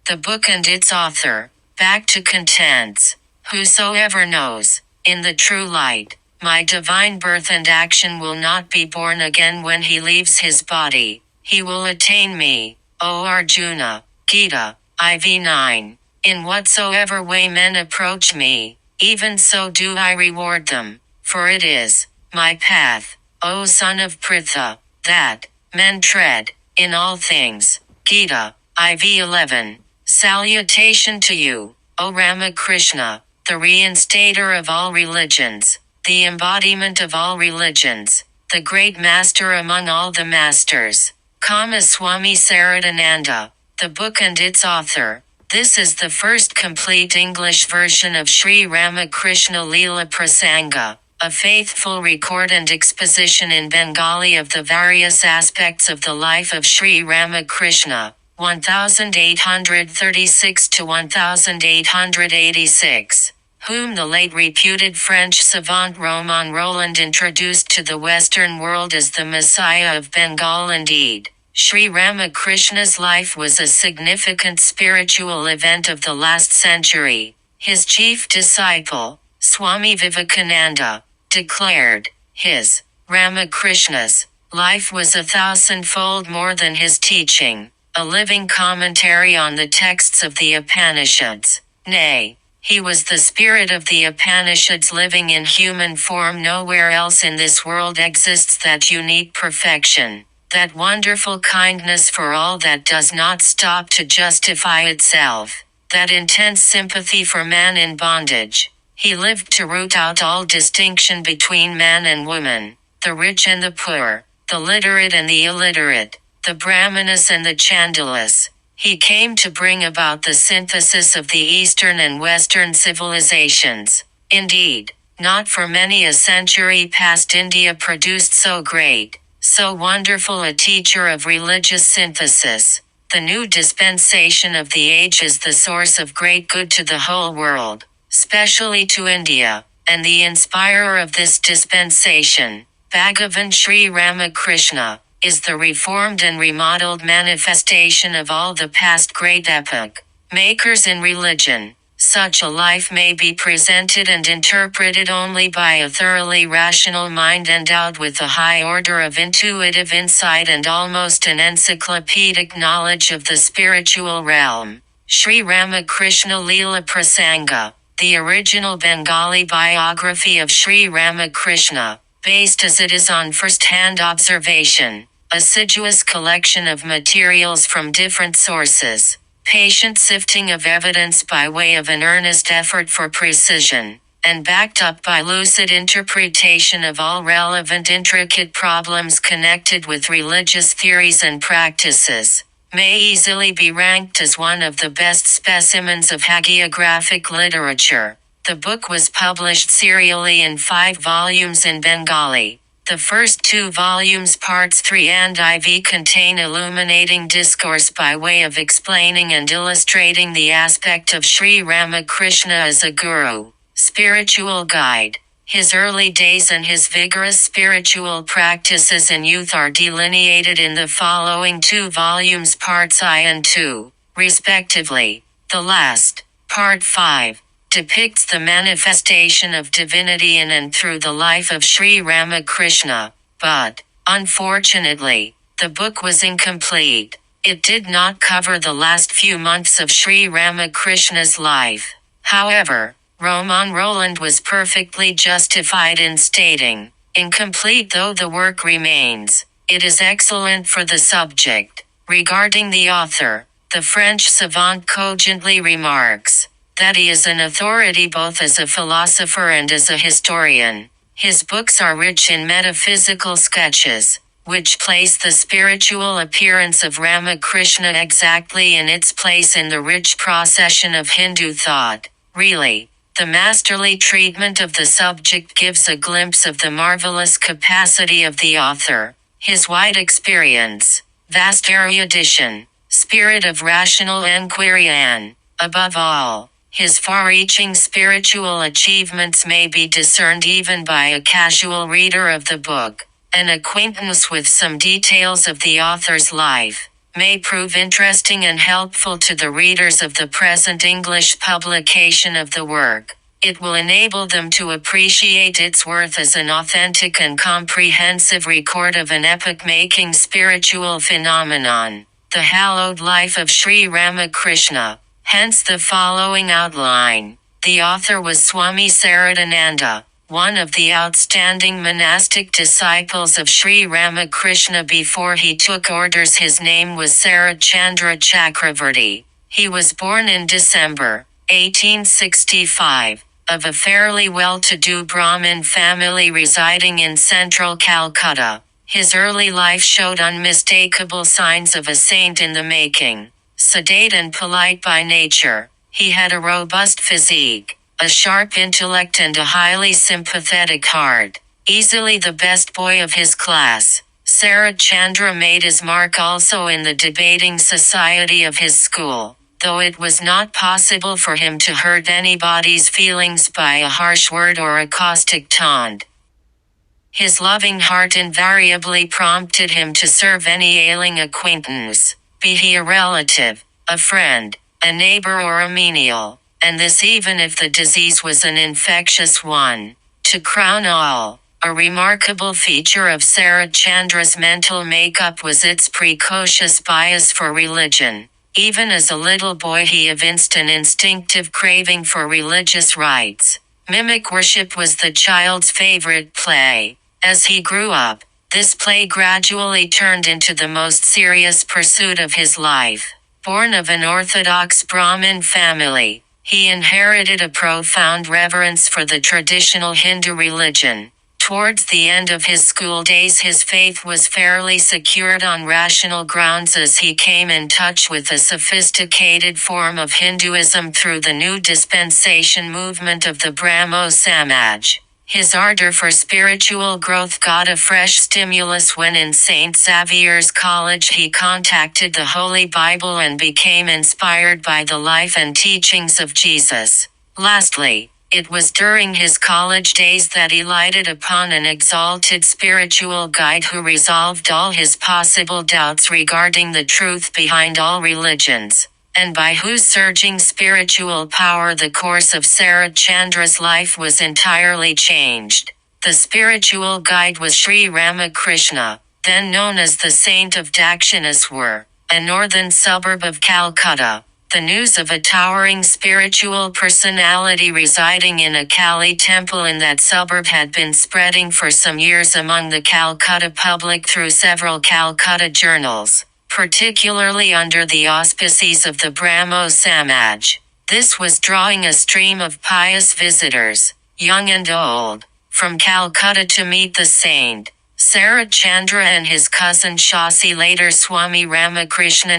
The book and its author. Back to contents. Whosoever knows, in the true light, my divine birth and action will not be born again when he leaves his body. He will attain me. O Arjuna. Gita, IV 9. In whatsoever way men approach me, even so do I reward them, for it is my path, O son of Pritha, that men tread in all things. Gita, IV 11. Salutation to you, O Ramakrishna, the reinstator of all religions, the embodiment of all religions, the great master among all the masters. Swami Saradananda, the book and its author. This is the first complete English version of Sri Ramakrishna Leela Prasanga, a faithful record and exposition in Bengali of the various aspects of the life of Sri Ramakrishna, 1836 to 1886, whom the late reputed French savant Romain Rolland introduced to the Western world as the Messiah of Bengal.It. Sri Ramakrishna's life was a significant spiritual event of the last century. His chief disciple, Swami Vivekananda, declared, his, Ramakrishna's, life was 1,000-fold more than his teaching, a living commentary on the texts of the Upanishads. Nay, he was the spirit of the Upanishads living in human form. Nowhere else in this world exists that unique perfection, that wonderful kindness for all that does not stop to justify itself, that intense sympathy for man in bondage. He lived to root out all distinction between man and woman, the rich and the poor, the literate and the illiterate, the Brahmanas and the Chandalas. He came to bring about the synthesis of the Eastern and Western civilizations. Indeed, not for many a century past India produced so great, so wonderful a teacher of religious synthesis. The new dispensation of the age is the source of great good to the whole world, specially to India, and the inspirer of this dispensation, Bhagavan Sri Ramakrishna, is the reformed and remodeled manifestation of all the past great epoch makers in religion. Such a life may be presented and interpreted only by a thoroughly rational mind endowed with a high order of intuitive insight and almost an encyclopedic knowledge of the spiritual realm. Sri Ramakrishna Leela Prasanga, the original Bengali biography of Sri Ramakrishna, based as it is on first-hand observation, assiduous collection of materials from different sources, patient sifting of evidence by way of an earnest effort for precision, and backed up by lucid interpretation of all relevant intricate problems connected with religious theories and practices, may easily be ranked as one of the best specimens of hagiographic literature. The book was published serially in 5 volumes in Bengali. The first 2 volumes, parts 3 and IV, contain illuminating discourse by way of explaining and illustrating the aspect of Sri Ramakrishna as a guru, spiritual guide. His early days and his vigorous spiritual practices in youth are delineated in the following 2 volumes, parts I and II, respectively. The last, part 5, depicts the manifestation of divinity in and through the life of Sri Ramakrishna, but, unfortunately, the book was incomplete. It did not cover the last few months of Sri Ramakrishna's life. However, Romain Rolland was perfectly justified in stating, incomplete though the work remains, it is excellent for the subject. Regarding the author, the French savant cogently remarks that he is an authority both as a philosopher and as a historian. His books are rich in metaphysical sketches, which place the spiritual appearance of Ramakrishna exactly in its place in the rich procession of Hindu thought. Really, the masterly treatment of the subject gives a glimpse of the marvelous capacity of the author, his wide experience, vast erudition, spirit of rational enquiry and, above all, his far-reaching spiritual achievements may be discerned even by a casual reader of the book. An acquaintance with some details of the author's life, may prove interesting and helpful to the readers of the present English publication of the work. It will enable them to appreciate its worth as an authentic and comprehensive record of an epoch-making spiritual phenomenon, the hallowed life of Sri Ramakrishna. Hence the following outline. The author was Swami Saradananda, one of the outstanding monastic disciples of Sri Ramakrishna. Before he took orders, his name was Sarat Chandra Chakravarti. He was born in December 1865, of a fairly well-to-do Brahmin family residing in central Calcutta. His early life showed unmistakable signs of a saint in the making. Sedate and polite by nature, he had a robust physique, a sharp intellect and a highly sympathetic heart. Easily the best boy of his class, Sarat Chandra made his mark also in the debating society of his school, though it was not possible for him to hurt anybody's feelings by a harsh word or a caustic taunt. His loving heart invariably prompted him to serve any ailing acquaintance, be he a relative, a friend, a neighbor or a menial, and this even if the disease was an infectious one. To crown all, a remarkable feature of Sarat Chandra's mental makeup was its precocious bias for religion. Even as a little boy he evinced an instinctive craving for religious rites. Mimic worship was the child's favorite play. As he grew up, this play gradually turned into the most serious pursuit of his life. Born of an orthodox Brahmin family, he inherited a profound reverence for the traditional Hindu religion. Towards the end of his school days his faith was fairly secured on rational grounds as he came in touch with a sophisticated form of Hinduism through the new dispensation movement of the Brahmo Samaj. His ardor for spiritual growth got a fresh stimulus when in St. Xavier's College he contacted the Holy Bible and became inspired by the life and teachings of Jesus. Lastly, it was during his college days that he lighted upon an exalted spiritual guide who resolved all his possible doubts regarding the truth behind all religions, and by whose surging spiritual power the course of Sarat Chandra's life was entirely changed. The spiritual guide was Sri Ramakrishna, then known as the Saint of Dakshineshwar, a northern suburb of Calcutta. The news of a towering spiritual personality residing in a Kali temple in that suburb had been spreading for some years among the Calcutta public through several Calcutta journals, particularly under the auspices of the Brahmo Samaj. This was drawing a stream of pious visitors, young and old, from Calcutta to meet the saint. Sarat Chandra and his cousin Shasi, later Swami Ramakrishna,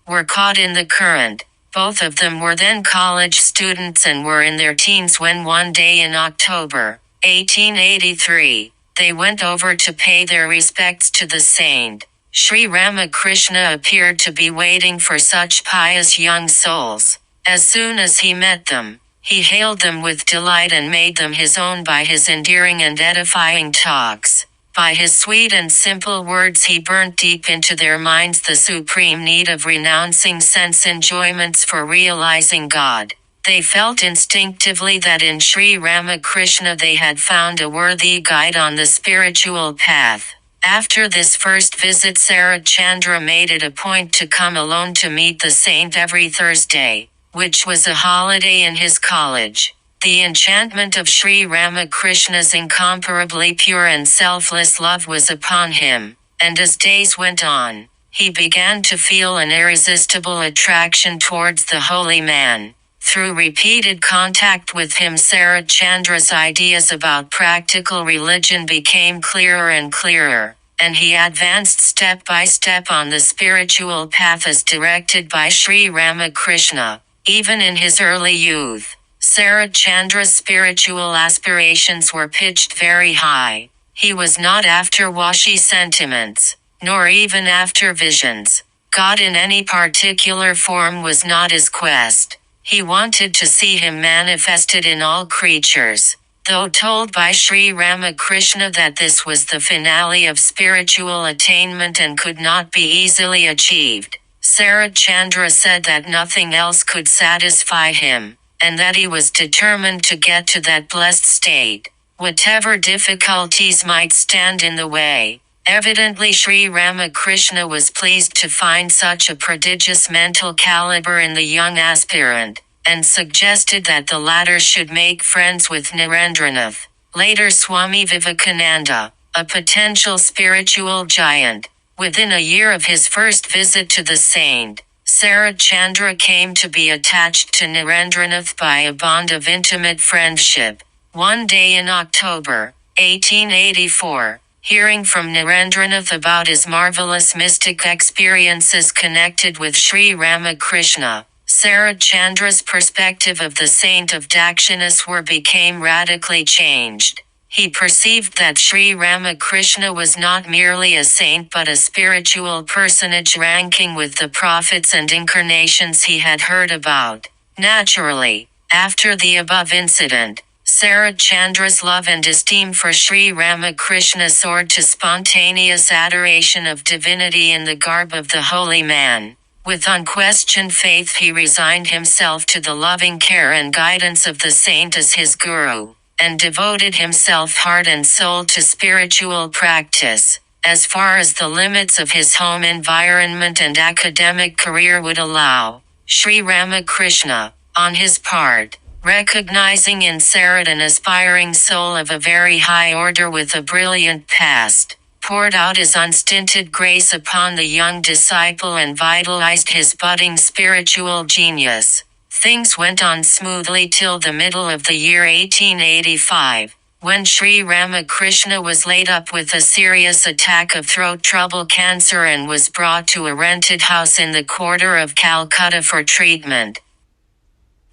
were caught in the current. Both of them were then college students and were in their teens when one day in October 1883, they went over to pay their respects to the saint. Sri Ramakrishna appeared to be waiting for such pious young souls. As soon as he met them, he hailed them with delight and made them his own by his endearing and edifying talks. By his sweet and simple words he burnt deep into their minds the supreme need of renouncing sense enjoyments for realizing God. They felt instinctively that in Sri Ramakrishna they had found a worthy guide on the spiritual path. After this first visit Sarat Chandra made it a point to come alone to meet the saint every Thursday, which was a holiday in his college. The enchantment of Sri Ramakrishna's incomparably pure and selfless love was upon him, and as days went on, he began to feel an irresistible attraction towards the holy man. Through repeated contact with him Sarat Chandra's ideas about practical religion became clearer and clearer, and he advanced step by step on the spiritual path as directed by Sri Ramakrishna. Even in his early youth, Sarat Chandra's spiritual aspirations were pitched very high. He was not after washy sentiments, nor even after visions. God in any particular form was not his quest. He wanted to see him manifested in all creatures. Though told by Sri Ramakrishna that this was the finale of spiritual attainment and could not be easily achieved, Sarat Chandra said that nothing else could satisfy him, and that he was determined to get to that blessed state, whatever difficulties might stand in the way. Evidently Sri Ramakrishna was pleased to find such a prodigious mental caliber in the young aspirant, and suggested that the latter should make friends with Narendranath, later Swami Vivekananda, a potential spiritual giant. Within a year of his first visit to the saint, Sarat Chandra came to be attached to Narendranath by a bond of intimate friendship. One day in October, 1884, hearing from Narendranath about his marvelous mystic experiences connected with Sri Ramakrishna, Sarat Chandra's perspective of the saint of Dakshineshwar became radically changed. He perceived that Sri Ramakrishna was not merely a saint but a spiritual personage ranking with the prophets and incarnations he had heard about. Naturally, after the above incident, Sarat Chandra's love and esteem for Sri Ramakrishna soared to spontaneous adoration of divinity in the garb of the holy man. With unquestioned faith he resigned himself to the loving care and guidance of the saint as his guru, and devoted himself heart and soul to spiritual practice, as far as the limits of his home environment and academic career would allow. Sri Ramakrishna, on his part, recognizing in Sarat an aspiring soul of a very high order with a brilliant past, poured out his unstinted grace upon the young disciple and vitalized his budding spiritual genius. Things went on smoothly till the middle of the year 1885, when Sri Ramakrishna was laid up with a serious attack of throat trouble cancer and was brought to a rented house in the quarter of Calcutta for treatment.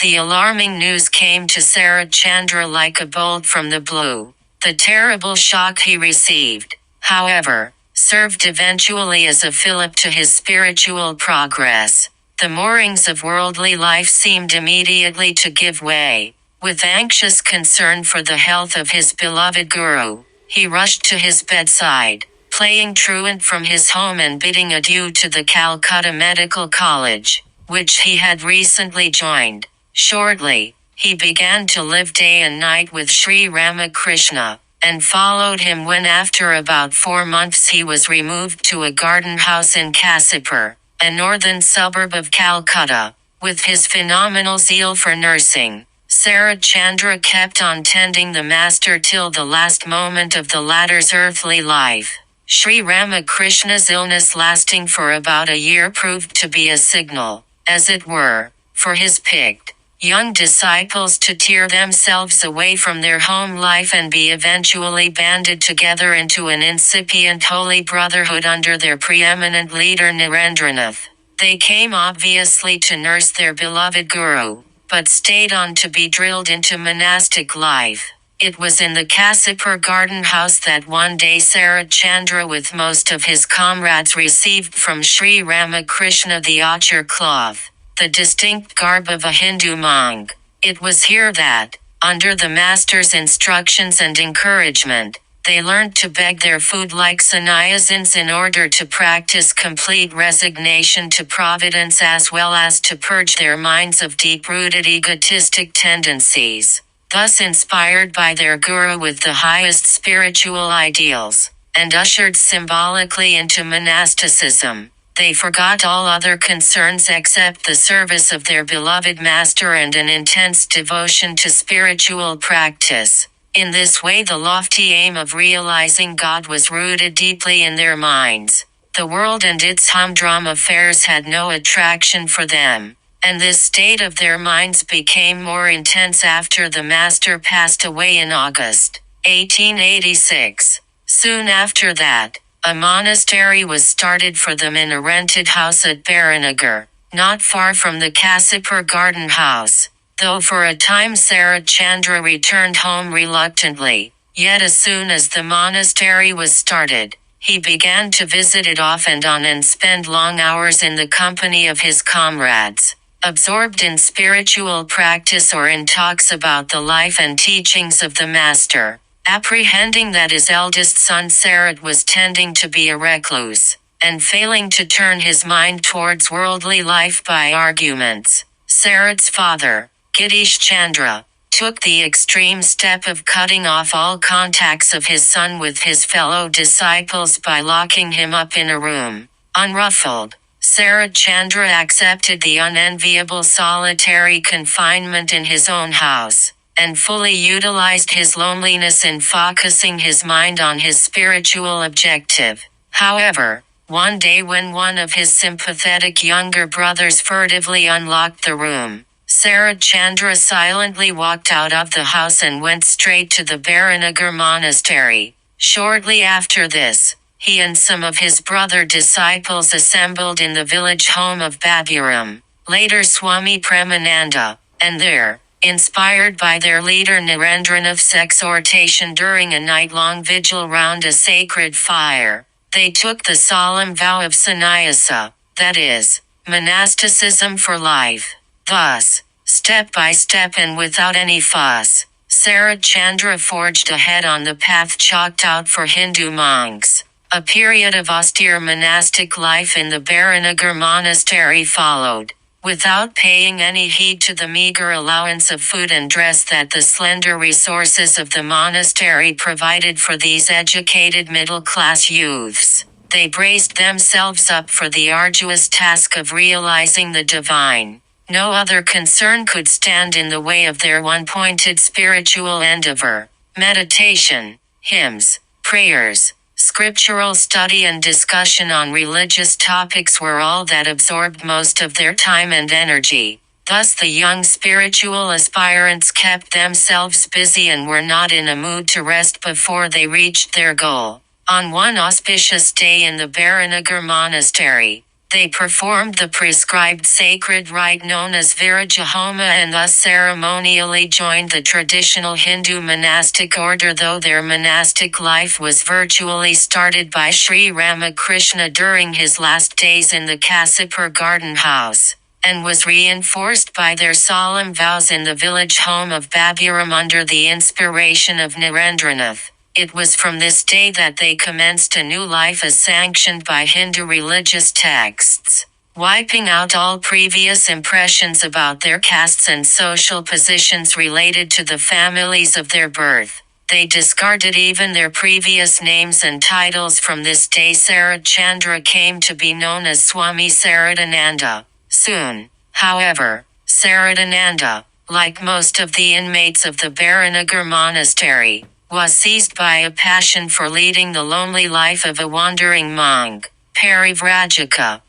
The alarming news came to Sarat Chandra like a bolt from the blue. The terrible shock he received, however, served eventually as a fillip to his spiritual progress. The moorings of worldly life seemed immediately to give way. With anxious concern for the health of his beloved Guru, he rushed to his bedside, playing truant from his home and bidding adieu to the Calcutta Medical College, which he had recently joined. Shortly, he began to live day and night with Sri Ramakrishna, and followed him when after about 4 months he was removed to a garden house in Kasipur, a northern suburb of Calcutta. With his phenomenal zeal for nursing, Sarat Chandra kept on tending the master till the last moment of the latter's earthly life. Sri Ramakrishna's illness lasting for about a year proved to be a signal, as it were, for his picked young disciples to tear themselves away from their home life and be eventually banded together into an incipient holy brotherhood under their preeminent leader Narendranath. They came obviously to nurse their beloved Guru, but stayed on to be drilled into monastic life. It was in the Kasipur garden house that one day Sarat Chandra with most of his comrades received from Sri Ramakrishna the achar cloth, the distinct garb of a Hindu monk. It was here that, under the master's instructions and encouragement, they learned to beg their food like sannyasins in order to practice complete resignation to providence as well as to purge their minds of deep-rooted egotistic tendencies. Thus inspired by their guru with the highest spiritual ideals, and ushered symbolically into monasticism, they forgot all other concerns except the service of their beloved master and an intense devotion to spiritual practice. In this way the lofty aim of realizing God was rooted deeply in their minds. The world and its humdrum affairs had no attraction for them, and this state of their minds became more intense after the master passed away in August 1886. Soon after that, a monastery was started for them in a rented house at Baranagar, not far from the Kasipur garden house. Though for a time Sarat Chandra returned home reluctantly, yet as soon as the monastery was started, he began to visit it off and on and spend long hours in the company of his comrades. absorbed in spiritual practice or in talks about the life and teachings of the Master. Apprehending that his eldest son Sarat was tending to be a recluse, and failing to turn his mind towards worldly life by arguments, Sarat's father, Girish Chandra, took the extreme step of cutting off all contacts of his son with his fellow disciples by locking him up in a room. Unruffled, Sarat Chandra accepted the unenviable solitary confinement in his own house, and fully utilized his loneliness in focusing his mind on his spiritual objective. However, one day when one of his sympathetic younger brothers furtively unlocked the room, Sarat Chandra silently walked out of the house and went straight to the Baranagar monastery. Shortly after this, he and some of his brother disciples assembled in the village home of Baburam, later Swami Premananda, and there, inspired by their leader Narendranath's exhortation during a night-long vigil round a sacred fire, they took the solemn vow of sannyasa, that is, monasticism for life. Thus, step by step and without any fuss, Sarat Chandra forged ahead on the path chalked out for Hindu monks. A period of austere monastic life in the Baranagar monastery followed, without paying any heed to the meager allowance of food and dress that the slender resources of the monastery provided for these educated middle-class youths. They braced themselves up for the arduous task of realizing the divine. No other concern could stand in the way of their one-pointed spiritual endeavor. Meditation, hymns, prayers, scriptural study and discussion on religious topics were all that absorbed most of their time and energy. Thus the young spiritual aspirants kept themselves busy and were not in a mood to rest before they reached their goal. On one auspicious day in the Baranagar monastery, they performed the prescribed sacred rite known as Virajahoma and thus ceremonially joined the traditional Hindu monastic order, though their monastic life was virtually started by Sri Ramakrishna during his last days in the Kasipur garden house, and was reinforced by their solemn vows in the village home of Baburam under the inspiration of Narendranath. It was from this day that they commenced a new life as sanctioned by Hindu religious texts. Wiping out all previous impressions about their castes and social positions related to the families of their birth, they discarded even their previous names and titles. From this day Sarat Chandra came to be known as Swami Saradananda. Soon, however, Saradananda, like most of the inmates of the Baranagar monastery, was seized by a passion for leading the lonely life of a wandering monk, Parivrajaka.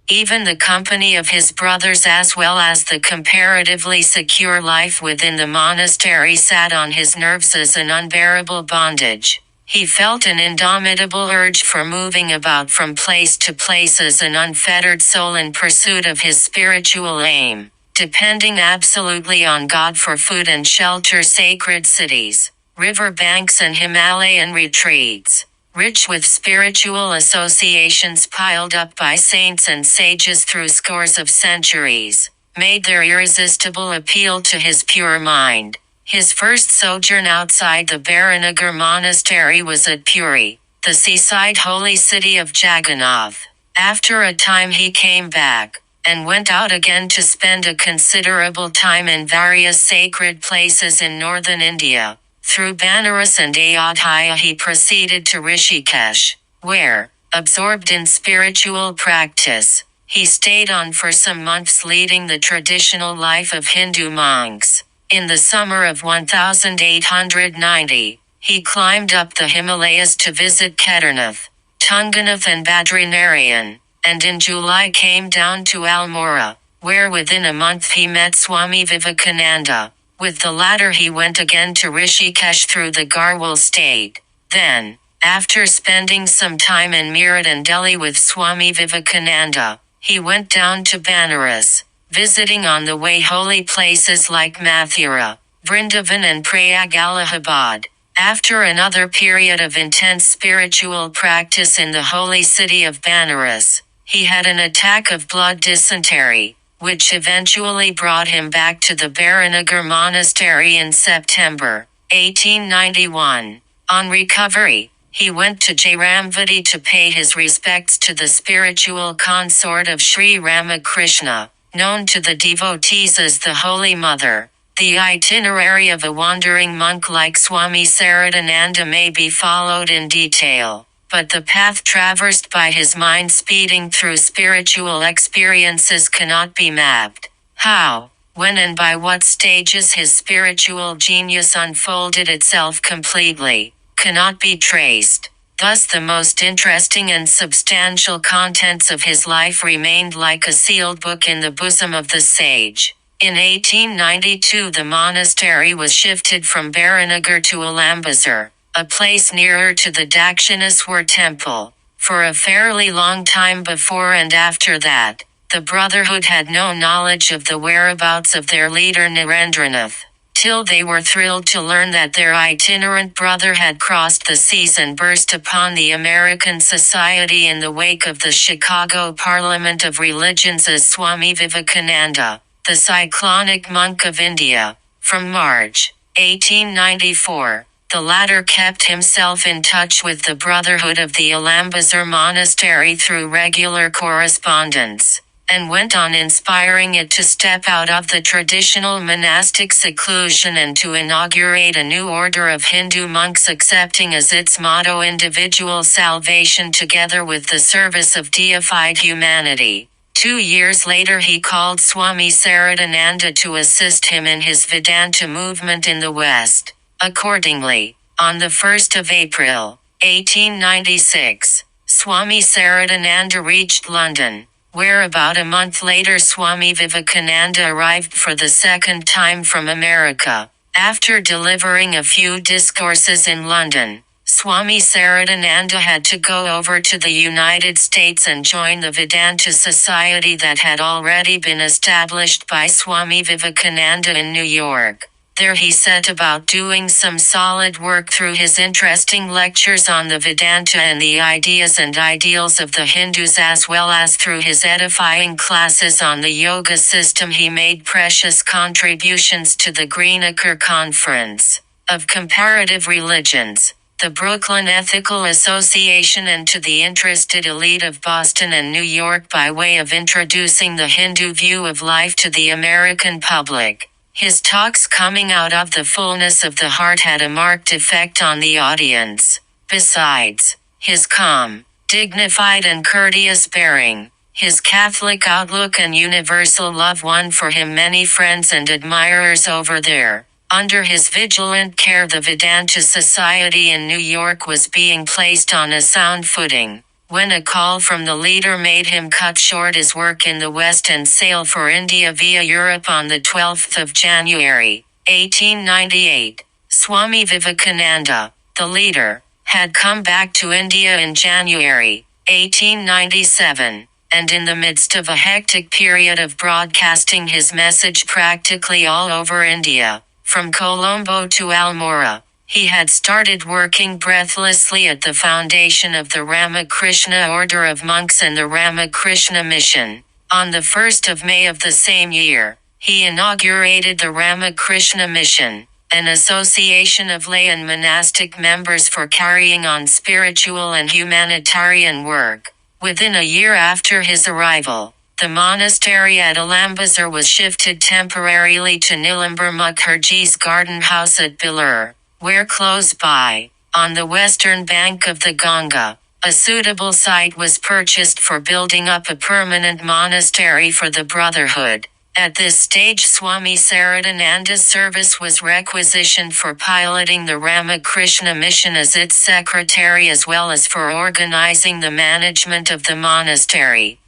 Even the company of his brothers as well as the comparatively secure life within the monastery sat on his nerves as an unbearable bondage. He felt an indomitable urge for moving about from place to place as an unfettered soul in pursuit of his spiritual aim, depending absolutely on God for food and shelter. Sacred cities, river banks and Himalayan retreats, rich with spiritual associations piled up by saints and sages through scores of centuries, made their irresistible appeal to his pure mind. His first sojourn outside the Baranagar monastery was at Puri, the seaside holy city of Jagannath. After a time he came back, and went out again to spend a considerable time in various sacred places in northern India. Through Banaras and Ayodhya he proceeded to Rishikesh, where, absorbed in spiritual practice, he stayed on for some months leading the traditional life of Hindu monks. In the summer of 1890, he climbed up the Himalayas to visit Kedarnath, Tunganath and Badrinarayan, and in July came down to Almora, where within a month he met Swami Vivekananda. With the latter he went again to Rishikesh through the Garhwal state. Then, after spending some time in Meerut and Delhi with Swami Vivekananda, he went down to Banaras, visiting on the way holy places like Mathura, Vrindavan and Prayag Allahabad. After another period of intense spiritual practice in the holy city of Banaras, he had an attack of blood dysentery, which eventually brought him back to the Baranagar Monastery in September 1891. On recovery, he went to Jairamvati to pay his respects to the spiritual consort of Sri Ramakrishna, known to the devotees as the Holy Mother. The itinerary of a wandering monk like Swami Saradananda may be followed in detail, but the path traversed by his mind speeding through spiritual experiences cannot be mapped. How, when and by what stages his spiritual genius unfolded itself completely, cannot be traced. Thus the most interesting and substantial contents of his life remained like a sealed book in the bosom of the sage. In 1892 the monastery was shifted from Baranagar to Alambazar, a place nearer to the Dakshineshwar temple. For a fairly long time before and after that, the Brotherhood had no knowledge of the whereabouts of their leader Narendranath, till they were thrilled to learn that their itinerant brother had crossed the seas and burst upon the American society in the wake of the Chicago Parliament of Religions as Swami Vivekananda, the cyclonic monk of India. From March 1894, the latter kept himself in touch with the Brotherhood of the Alambazar Monastery through regular correspondence, and went on inspiring it to step out of the traditional monastic seclusion and to inaugurate a new order of Hindu monks accepting as its motto individual salvation together with the service of deified humanity. 2 years later he called Swami Saradananda to assist him in his Vedanta movement in the West. Accordingly, on the 1st of April, 1896, Swami Saradananda reached London, where about a month later Swami Vivekananda arrived for the second time from America. After delivering a few discourses in London, Swami Saradananda had to go over to the United States and join the Vedanta Society that had already been established by Swami Vivekananda in New York. There he set about doing some solid work through his interesting lectures on the Vedanta and the ideas and ideals of the Hindus, as well as through his edifying classes on the yoga system. He made precious contributions to the Greenacre Conference of Comparative Religions, the Brooklyn Ethical Association, and to the interested elite of Boston and New York by way of introducing the Hindu view of life to the American public. His talks coming out of the fullness of the heart had a marked effect on the audience. Besides, his calm, dignified and courteous bearing, his Catholic outlook and universal love won for him many friends and admirers over there. Under his vigilant care the Vedanta Society in New York was being placed on a sound footing, when a call from the leader made him cut short his work in the West and sail for India via Europe on the 12th of January, 1898. Swami Vivekananda, the leader, had come back to India in January, 1897, and in the midst of a hectic period of broadcasting his message practically all over India, from Colombo to Almora, he had started working breathlessly at the foundation of the Ramakrishna Order of Monks and the Ramakrishna Mission. On the 1st of May of the same year, he inaugurated the Ramakrishna Mission, an association of lay and monastic members for carrying on spiritual and humanitarian work. Within a year after his arrival, the monastery at Alambazar was shifted temporarily to Nilambar Mukherjee's garden house at Bilur, where close by, on the western bank of the Ganga, a suitable site was purchased for building up a permanent monastery for the Brotherhood. At this stage Swami Saradananda's service was requisitioned for piloting the Ramakrishna Mission as its secretary as well as for organizing the management of the monastery.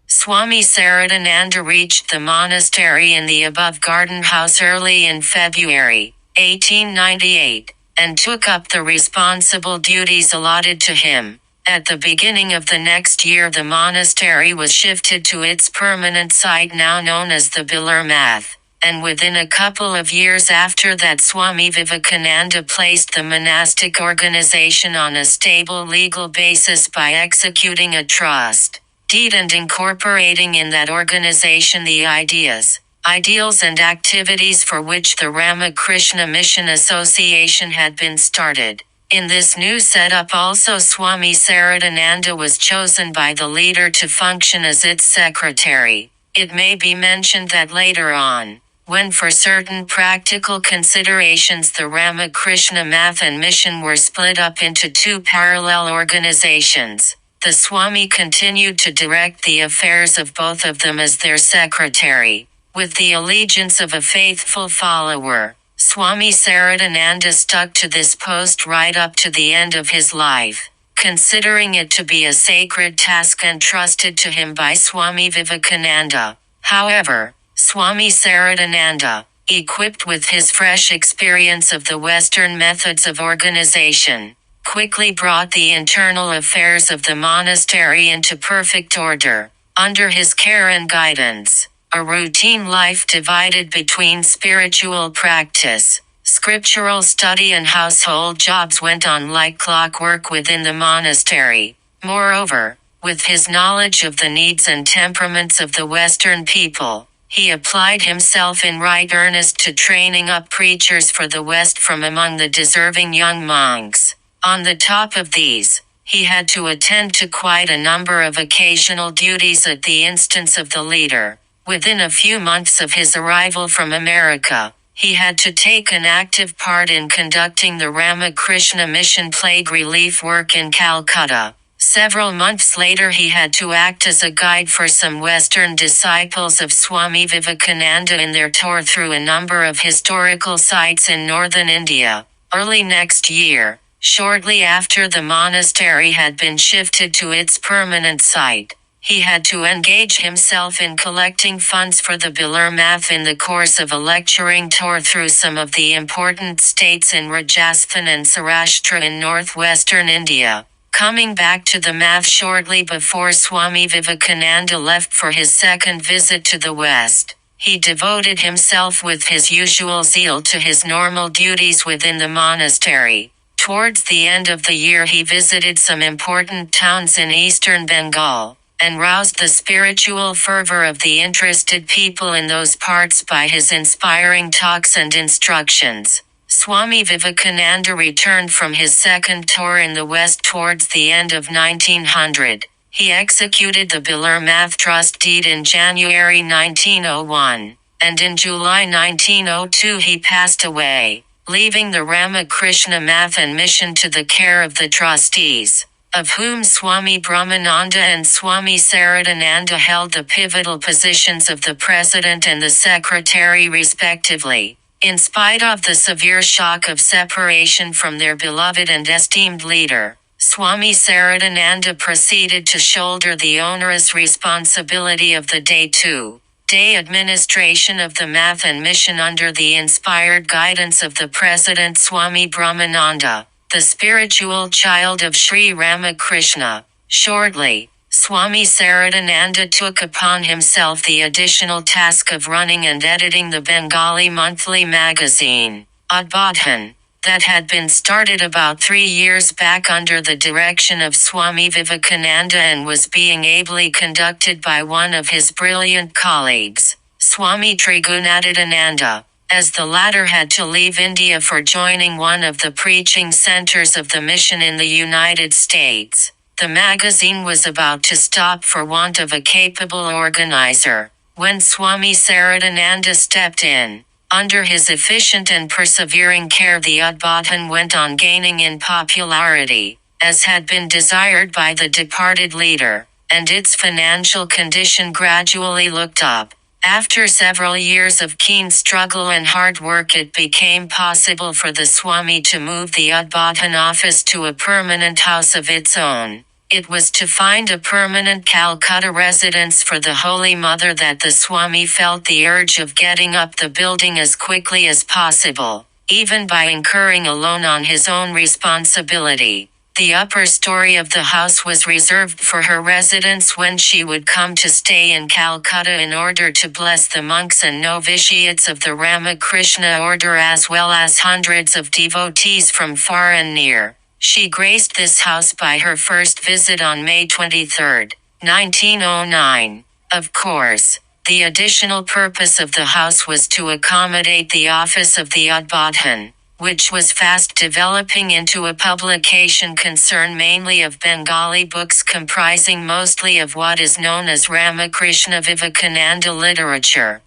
Swami Saradananda reached the monastery in the above garden house early in February, 1898, and took up the responsible duties allotted to him. At the beginning of the next year the monastery was shifted to its permanent site now known as the Bilur Math, and within a couple of years after that Swami Vivekananda placed the monastic organization on a stable legal basis by executing a trust deed and incorporating in that organization the ideas, ideals and activities for which the Ramakrishna Mission Association had been started. In this new setup also Swami Saradananda was chosen by the leader to function as its secretary. It may be mentioned that later on, when for certain practical considerations the Ramakrishna Math and Mission were split up into two parallel organizations, the Swami continued to direct the affairs of both of them as their secretary. With the allegiance of a faithful follower, Swami Saradananda stuck to this post right up to the end of his life, considering it to be a sacred task entrusted to him by Swami Vivekananda. However, Swami Saradananda, equipped with his fresh experience of the Western methods of organization, quickly brought the internal affairs of the monastery into perfect order. Under his care and guidance, a routine life divided between spiritual practice, scriptural study and household jobs went on like clockwork within the monastery. Moreover, with his knowledge of the needs and temperaments of the Western people, he applied himself in right earnest to training up preachers for the West from among the deserving young monks. On the top of these, he had to attend to quite a number of occasional duties at the instance of the leader. Within a few months of his arrival from America, he had to take an active part in conducting the Ramakrishna Mission plague relief work in Calcutta. Several months later he had to act as a guide for some Western disciples of Swami Vivekananda in their tour through a number of historical sites in northern India. Early next year, shortly after the monastery had been shifted to its permanent site, he had to engage himself in collecting funds for the Bilur Math in the course of a lecturing tour through some of the important states in Rajasthan and Saurashtra in northwestern India. Coming back to the Math shortly before Swami Vivekananda left for his second visit to the West, he devoted himself with his usual zeal to his normal duties within the monastery. Towards the end of the year he visited some important towns in eastern Bengal, and roused the spiritual fervor of the interested people in those parts by his inspiring talks and instructions. Swami Vivekananda returned from his second tour in the West towards the end of 1900. He executed the Bilur Math Trust deed in January 1901, and in July 1902 he passed away, leaving the Ramakrishna Math and Mission to the care of the trustees, of whom Swami Brahmananda and Swami Saradananda held the pivotal positions of the president and the secretary respectively. In spite of the severe shock of separation from their beloved and esteemed leader, Swami Saradananda proceeded to shoulder the onerous responsibility of the day-to-day administration of the Math and Mission under the inspired guidance of the President Swami Brahmananda, the spiritual child of Sri Ramakrishna. Shortly, Swami Saradananda took upon himself the additional task of running and editing the Bengali monthly magazine, Udbodhan, that had been started about 3 years back under the direction of Swami Vivekananda and was being ably conducted by one of his brilliant colleagues, Swami Trigunadadananda. As the latter had to leave India for joining one of the preaching centers of the mission in the United States, the magazine was about to stop for want of a capable organizer, when Swami Saradananda stepped in. Under his efficient and persevering care the Udbodhan went on gaining in popularity, as had been desired by the departed leader, and its financial condition gradually looked up. After several years of keen struggle and hard work it became possible for the Swami to move the Udbodhan office to a permanent house of its own. It was to find a permanent Calcutta residence for the Holy Mother that the Swami felt the urge of getting up the building as quickly as possible, even by incurring a loan on his own responsibility. The upper story of the house was reserved for her residence when she would come to stay in Calcutta in order to bless the monks and novitiates of the Ramakrishna order as well as hundreds of devotees from far and near. She graced this house by her first visit on May 23, 1909. Of course, the additional purpose of the house was to accommodate the office of the Udbodhan, which was fast developing into a publication concern mainly of Bengali books comprising mostly of what is known as Ramakrishna Vivekananda literature.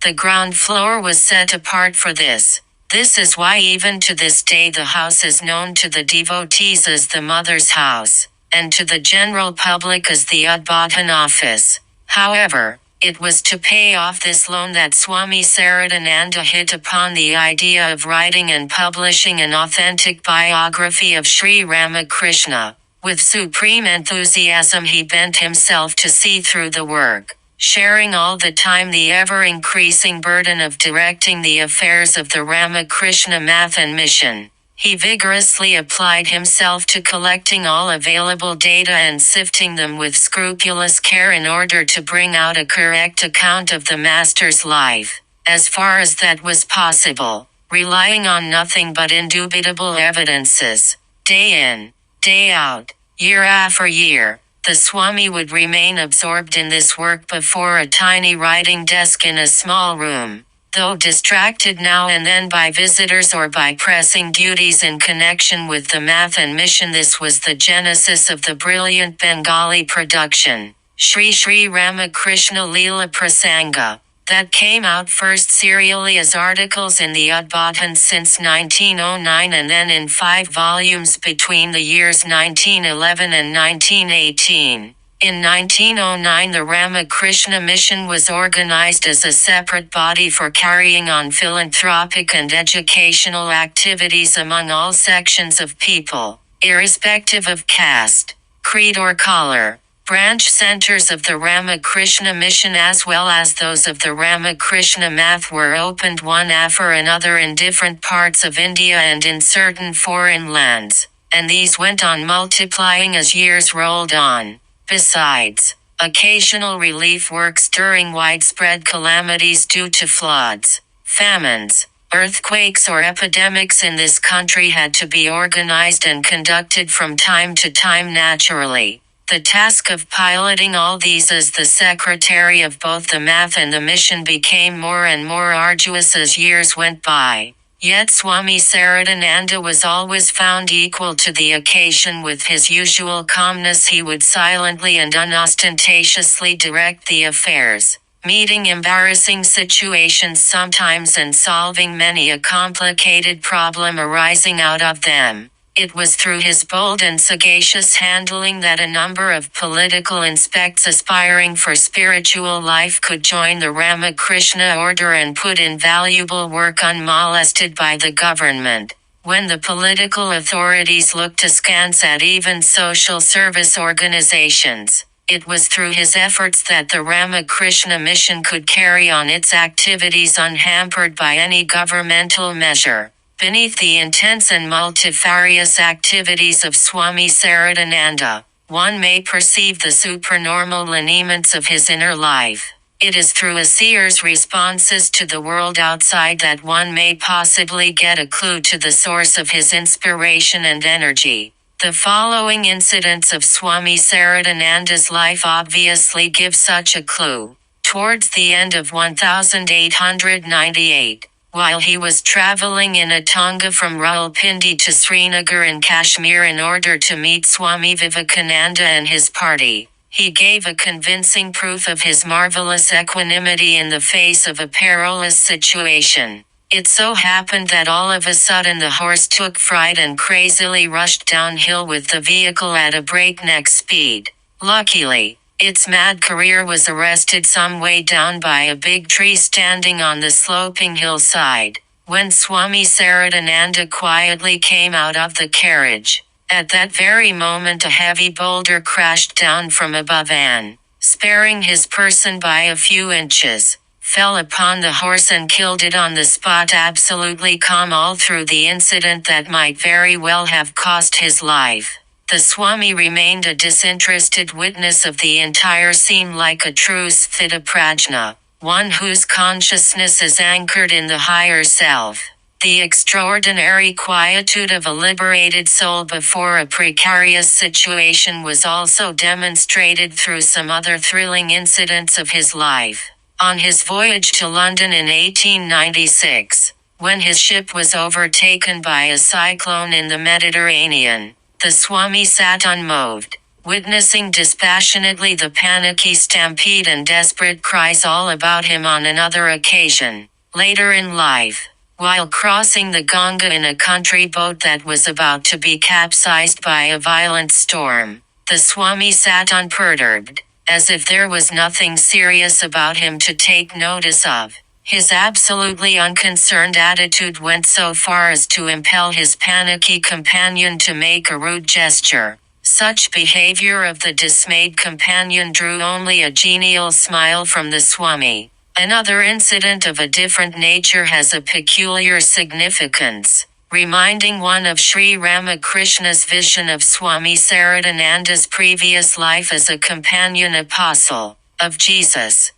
The ground floor was set apart for this. This is why even to this day the house is known to the devotees as the Mother's House, and to the general public as the Udbodhan office. However, it was to pay off this loan that Swami Saradananda hit upon the idea of writing and publishing an authentic biography of Sri Ramakrishna. With supreme enthusiasm he bent himself to see through the work, sharing all the time the ever-increasing burden of directing the affairs of the Ramakrishna Math and Mission. He vigorously applied himself to collecting all available data and sifting them with scrupulous care in order to bring out a correct account of the Master's life, as far as that was possible, relying on nothing but indubitable evidences. Day in, day out, year after year, the Swami would remain absorbed in this work before a tiny writing desk in a small room. Though distracted now and then by visitors or by pressing duties in connection with the Math and Mission, this was the genesis of the brilliant Bengali production, Sri Ramakrishna Leela Prasanga, that came out first serially as articles in the Udbodhan since 1909 and then in 5 volumes between the years 1911 and 1918. In 1909 the Ramakrishna Mission was organized as a separate body for carrying on philanthropic and educational activities among all sections of people, irrespective of caste, creed or color. Branch centers of the Ramakrishna Mission as well as those of the Ramakrishna Math were opened one after another in different parts of India and in certain foreign lands, and these went on multiplying as years rolled on. Besides, occasional relief works during widespread calamities due to floods, famines, earthquakes or epidemics in this country had to be organized and conducted from time to time naturally. The task of piloting all these as the secretary of both the Math and the Mission became more and more arduous as years went by. Yet Swami Saradananda was always found equal to the occasion. With his usual calmness he would silently and unostentatiously direct the affairs, meeting embarrassing situations sometimes and solving many a complicated problem arising out of them. It was through his bold and sagacious handling that a number of political inspects aspiring for spiritual life could join the Ramakrishna order and put in valuable work unmolested by the government. When the political authorities looked askance at even social service organizations, it was through his efforts that the Ramakrishna Mission could carry on its activities unhampered by any governmental measure. Beneath the intense and multifarious activities of Swami Saradananda, one may perceive the supernormal lineaments of his inner life. It is through a seer's responses to the world outside that one may possibly get a clue to the source of his inspiration and energy. The following incidents of Swami Saradananda's life obviously give such a clue. Towards the end of 1898, while he was traveling in a tonga from Rawalpindi to Srinagar in Kashmir in order to meet Swami Vivekananda and his party, he gave a convincing proof of his marvelous equanimity in the face of a perilous situation. It so happened that all of a sudden the horse took fright and crazily rushed downhill with the vehicle at a breakneck speed. Luckily, its mad career was arrested some way down by a big tree standing on the sloping hillside. When Swami Saradananda quietly came out of the carriage, at that very moment a heavy boulder crashed down from above and, sparing his person by a few inches, fell upon the horse and killed it on the spot. Absolutely calm all through the incident that might very well have cost his life, the Swami remained a disinterested witness of the entire scene like a true sthita prajna, one whose consciousness is anchored in the higher self. The extraordinary quietude of a liberated soul before a precarious situation was also demonstrated through some other thrilling incidents of his life. On his voyage to London in 1896, when his ship was overtaken by a cyclone in the Mediterranean, the Swami sat unmoved, witnessing dispassionately the panicky stampede and desperate cries all about him. On another occasion, later in life, while crossing the Ganga in a country boat that was about to be capsized by a violent storm, the Swami sat unperturbed, as if there was nothing serious about him to take notice of. His absolutely unconcerned attitude went so far as to impel his panicky companion to make a rude gesture. Such behavior of the dismayed companion drew only a genial smile from the Swami. Another incident of a different nature has a peculiar significance, reminding one of Sri Ramakrishna's vision of Swami Saradananda's previous life as a companion apostle of Jesus.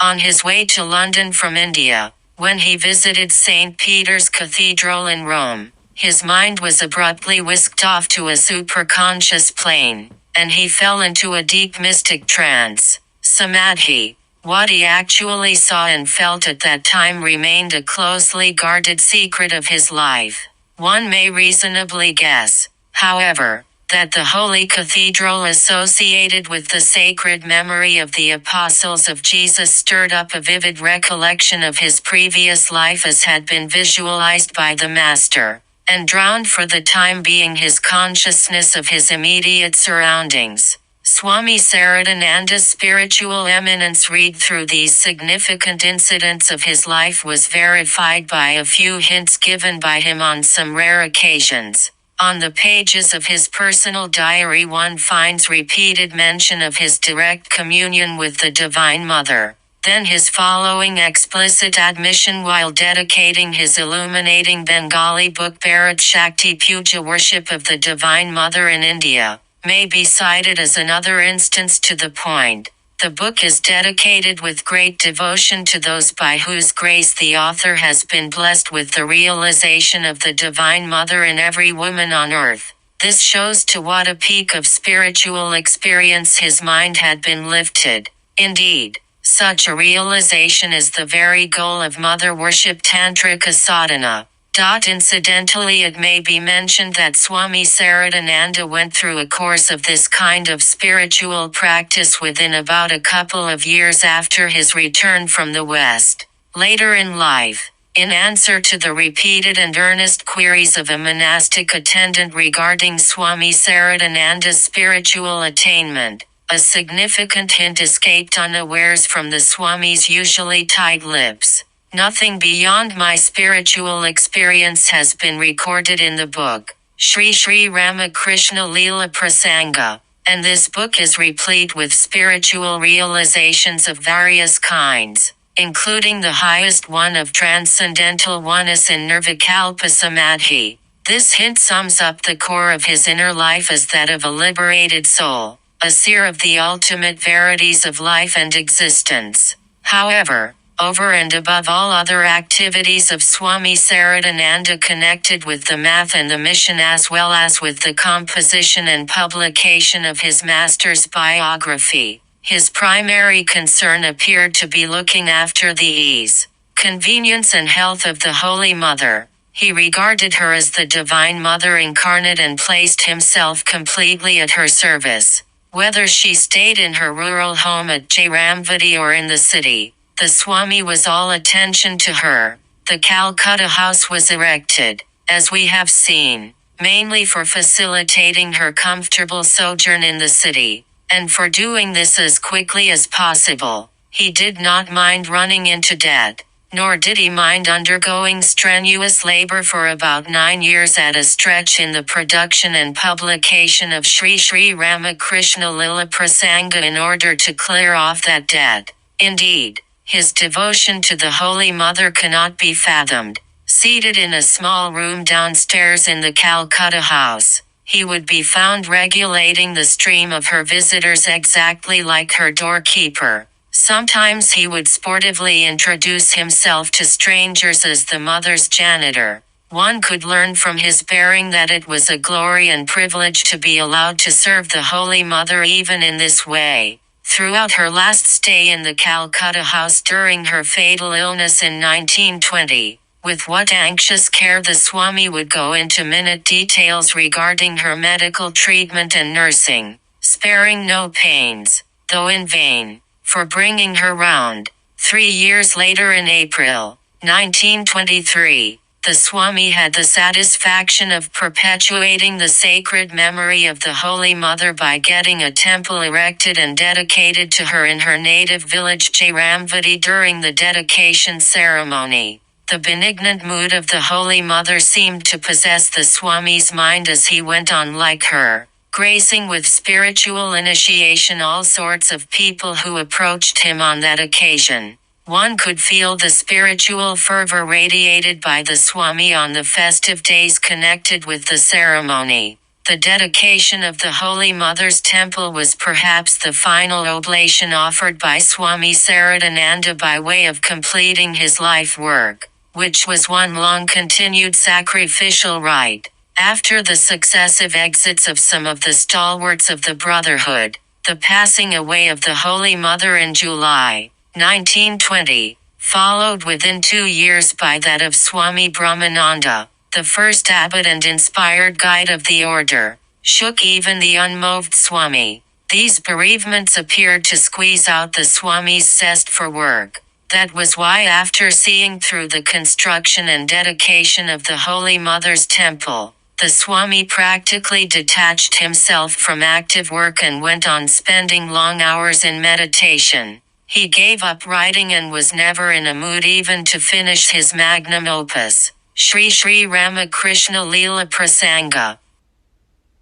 On his way to London from India, when he visited St. Peter's Cathedral in Rome, his mind was abruptly whisked off to a superconscious plane, and he fell into a deep mystic trance, samadhi. What he actually saw and felt at that time remained a closely guarded secret of his life. One may reasonably guess, however, that the holy cathedral associated with the sacred memory of the apostles of Jesus stirred up a vivid recollection of his previous life as had been visualized by the Master, and drowned for the time being his consciousness of his immediate surroundings. Swami Saradananda's spiritual eminence read through these significant incidents of his life was verified by a few hints given by him on some rare occasions. On the pages of his personal diary one finds repeated mention of his direct communion with the Divine Mother. Then his following explicit admission while dedicating his illuminating Bengali book Bharat Shakti Puja Worship of the Divine Mother in India, may be cited as another instance to the point. The book is dedicated with great devotion to those by whose grace the author has been blessed with the realization of the Divine Mother in every woman on earth. This shows to what a peak of spiritual experience his mind had been lifted. Indeed, such a realization is the very goal of mother worship tantrika sadhana. Incidentally, it may be mentioned that Swami Saradananda went through a course of this kind of spiritual practice within about a couple of years after his return from the West. Later in life, in answer to the repeated and earnest queries of a monastic attendant regarding Swami Saradananda's spiritual attainment, a significant hint escaped unawares from the Swami's usually tight lips. Nothing beyond my spiritual experience has been recorded in the book, Sri Ramakrishna Leela Prasanga, and this book is replete with spiritual realizations of various kinds, including the highest one of transcendental oneness in Nirvikalpa Samadhi. This hint sums up the core of his inner life as that of a liberated soul, a seer of the ultimate verities of life and existence. However, over and above all other activities of Swami Saradananda connected with the math and the mission as well as with the composition and publication of his master's biography, his primary concern appeared to be looking after the ease, convenience and health of the Holy Mother. He regarded her as the Divine Mother incarnate and placed himself completely at her service. Whether she stayed in her rural home at Jairamvati or in the city, the Swami was all attention to her. The Calcutta house was erected, as we have seen, mainly for facilitating her comfortable sojourn in the city, and for doing this as quickly as possible. He did not mind running into debt, nor did he mind undergoing strenuous labor for about 9 years at a stretch in the production and publication of Sri Ramakrishna Leela Prasanga in order to clear off that debt. Indeed, his devotion to the Holy Mother cannot be fathomed. Seated in a small room downstairs in the Calcutta house, he would be found regulating the stream of her visitors exactly like her doorkeeper. Sometimes he would sportively introduce himself to strangers as the mother's janitor. One could learn from his bearing that it was a glory and privilege to be allowed to serve the Holy Mother even in this way. Throughout her last stay in the Calcutta house during her fatal illness in 1920, with what anxious care the Swami would go into minute details regarding her medical treatment and nursing, sparing no pains, though in vain, for bringing her round. 3 years later in April 1923, the Swami had the satisfaction of perpetuating the sacred memory of the Holy Mother by getting a temple erected and dedicated to her in her native village Jairamvati during the dedication ceremony. The benignant mood of the Holy Mother seemed to possess the Swami's mind as he went on like her, gracing with spiritual initiation all sorts of people who approached him on that occasion. One could feel the spiritual fervor radiated by the Swami on the festive days connected with the ceremony. The dedication of the Holy Mother's temple was perhaps the final oblation offered by Swami Saradananda by way of completing his life work, which was one long continued sacrificial rite. After the successive exits of some of the stalwarts of the Brotherhood, the passing away of the Holy Mother in July 1920, followed within 2 years by that of Swami Brahmananda, the first abbot and inspired guide of the order, shook even the unmoved Swami. These bereavements appeared to squeeze out the Swami's zest for work. That was why after seeing through the construction and dedication of the Holy Mother's temple, the Swami practically detached himself from active work and went on spending long hours in meditation. He gave up writing and was never in a mood even to finish his magnum opus, Sri Ramakrishna Leela Prasanga.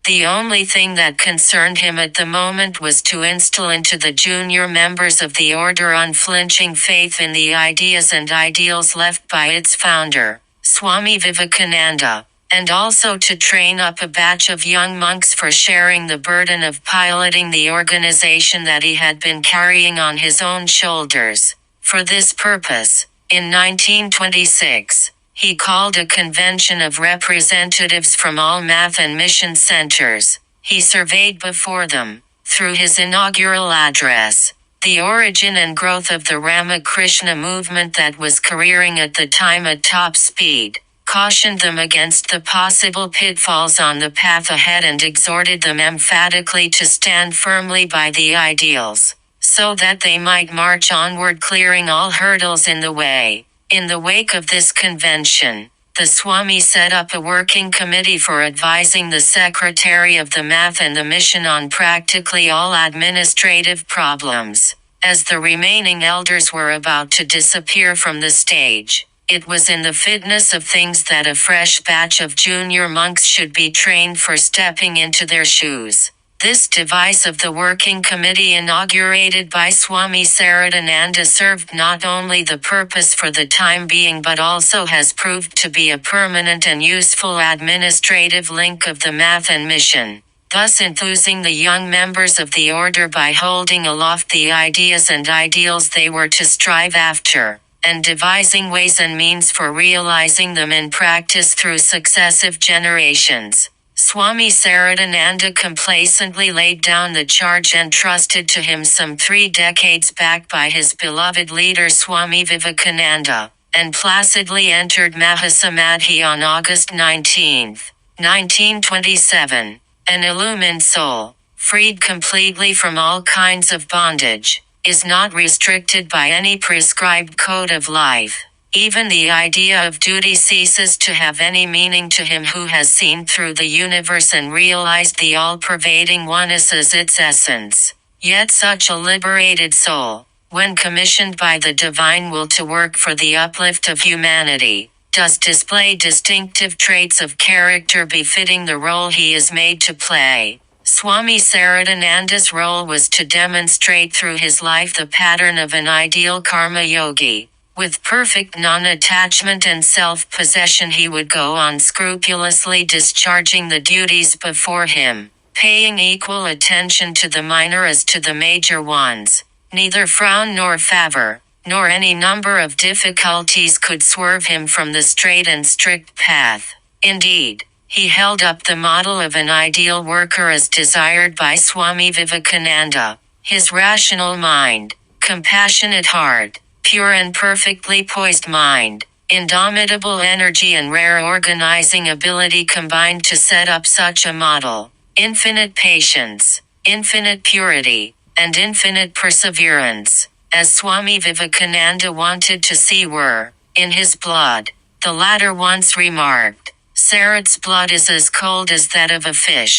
The only thing that concerned him at the moment was to instill into the junior members of the order unflinching faith in the ideas and ideals left by its founder, Swami Vivekananda, and also to train up a batch of young monks for sharing the burden of piloting the organization that he had been carrying on his own shoulders. For this purpose, in 1926, he called a convention of representatives from all math and mission centers. He surveyed before them, through his inaugural address, the origin and growth of the Ramakrishna movement that was careering at the time at top speed, cautioned them against the possible pitfalls on the path ahead and exhorted them emphatically to stand firmly by the ideals, so that they might march onward clearing all hurdles in the way. In the wake of this convention, the Swami set up a working committee for advising the Secretary of the Math and the Mission on practically all administrative problems. As the remaining elders were about to disappear from the stage, it was in the fitness of things that a fresh batch of junior monks should be trained for stepping into their shoes. This device of the working committee inaugurated by Swami Saradananda served not only the purpose for the time being but also has proved to be a permanent and useful administrative link of the math and mission, thus enthusing the young members of the order by holding aloft the ideas and ideals they were to strive after, and devising ways and means for realizing them in practice through successive generations. Swami Saradananda complacently laid down the charge entrusted to him some 3 decades back by his beloved leader Swami Vivekananda, and placidly entered Mahasamadhi on August 19, 1927. An illumined soul, freed completely from all kinds of bondage, is not restricted by any prescribed code of life. Even the idea of duty ceases to have any meaning to him who has seen through the universe and realized the all-pervading oneness as its essence. Yet such a liberated soul, when commissioned by the divine will to work for the uplift of humanity, does display distinctive traits of character befitting the role he is made to play. Swami Saradananda's role was to demonstrate through his life the pattern of an ideal karma yogi. With perfect non-attachment and self-possession he would go on scrupulously discharging the duties before him, paying equal attention to the minor as to the major ones, Neither frown nor favor, nor any number of difficulties could swerve him from the straight and strict path. Indeed, he held up the model of an ideal worker as desired by Swami Vivekananda. His rational mind, compassionate heart, pure and perfectly poised mind, indomitable energy and rare organizing ability combined to set up such a model. Infinite patience, infinite purity, and infinite perseverance, as Swami Vivekananda wanted to see were in his blood. The latter once remarked, "Sarad's blood is as cold as that of a fish.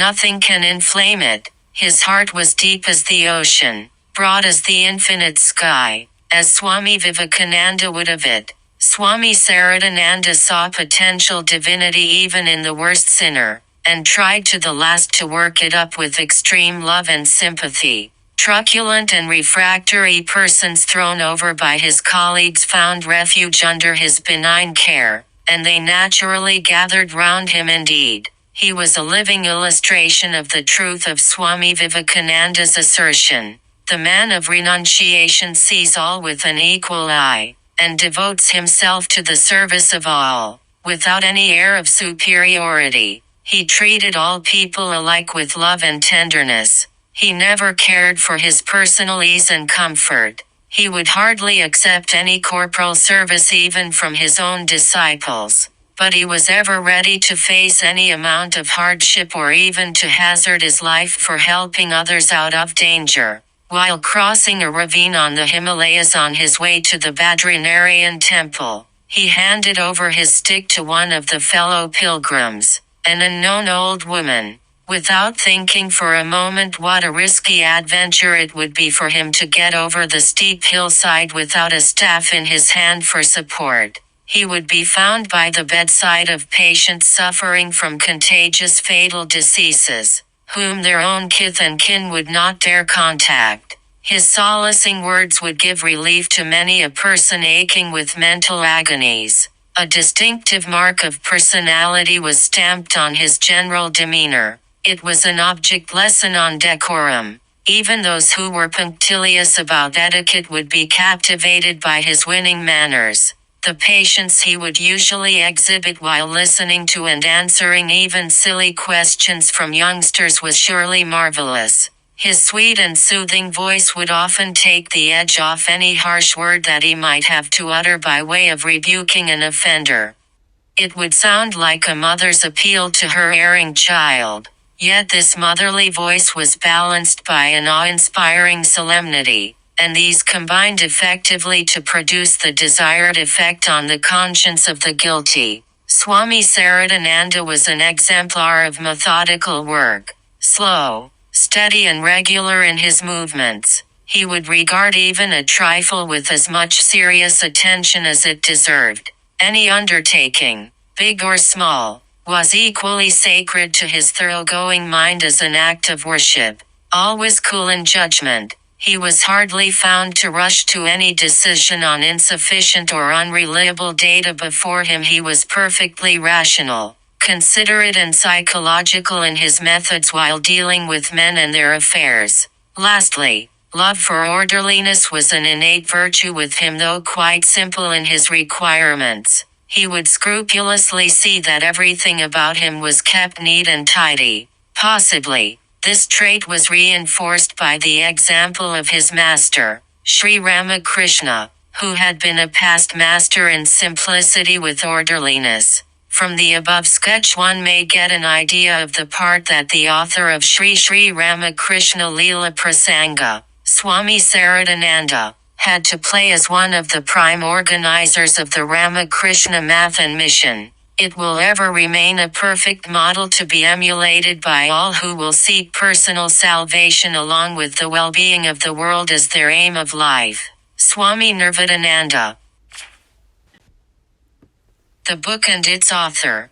Nothing can inflame it." His heart was deep as the ocean, broad as the infinite sky, as Swami Vivekananda would have it. Swami Saradananda saw potential divinity even in the worst sinner, and tried to the last to work it up with extreme love and sympathy. Truculent and refractory persons thrown over by his colleagues found refuge under his benign care, and they naturally gathered round him. Indeed, he was a living illustration of the truth of Swami Vivekananda's assertion. The man of renunciation sees all with an equal eye, and devotes himself to the service of all, without any air of superiority. He treated all people alike with love and tenderness. He never cared for his personal ease and comfort. He would hardly accept any corporal service even from his own disciples. But he was ever ready to face any amount of hardship or even to hazard his life for helping others out of danger. While crossing a ravine on the Himalayas on his way to the Badrinarayan temple, he handed over his stick to one of the fellow pilgrims, an unknown old woman. Without thinking for a moment what a risky adventure it would be for him to get over the steep hillside without a staff in his hand for support, he would be found by the bedside of patients suffering from contagious fatal diseases, whom their own kith and kin would not dare contact. His solacing words would give relief to many a person aching with mental agonies. A distinctive mark of personality was stamped on his general demeanor. It was an object lesson on decorum. Even those who were punctilious about etiquette would be captivated by his winning manners. The patience he would usually exhibit while listening to and answering even silly questions from youngsters was surely marvelous. His sweet and soothing voice would often take the edge off any harsh word that he might have to utter by way of rebuking an offender. It would sound like a mother's appeal to her erring child. Yet this motherly voice was balanced by an awe-inspiring solemnity, and these combined effectively to produce the desired effect on the conscience of the guilty. Swami Saradananda was an exemplar of methodical work, slow, steady and regular in his movements. He would regard even a trifle with as much serious attention as it deserved. Any undertaking, big or small, was equally sacred to his thoroughgoing mind as an act of worship. Always cool in judgment, he was hardly found to rush to any decision on insufficient or unreliable data before him. He was perfectly rational, considerate and psychological in his methods while dealing with men and their affairs. Lastly, love for orderliness was an innate virtue with him, though quite simple in his requirements. He would scrupulously see that everything about him was kept neat and tidy. Possibly, this trait was reinforced by the example of his master, Sri Ramakrishna, who had been a past master in simplicity with orderliness. From the above sketch one may get an idea of the part that the author of Sri Ramakrishna Leela Prasanga, Swami Saradananda, had to play as one of the prime organizers of the Ramakrishna Math and Mission. It will ever remain a perfect model to be emulated by all who will seek personal salvation along with the well-being of the world as their aim of life. Swami Nirvadananda. The book and its author.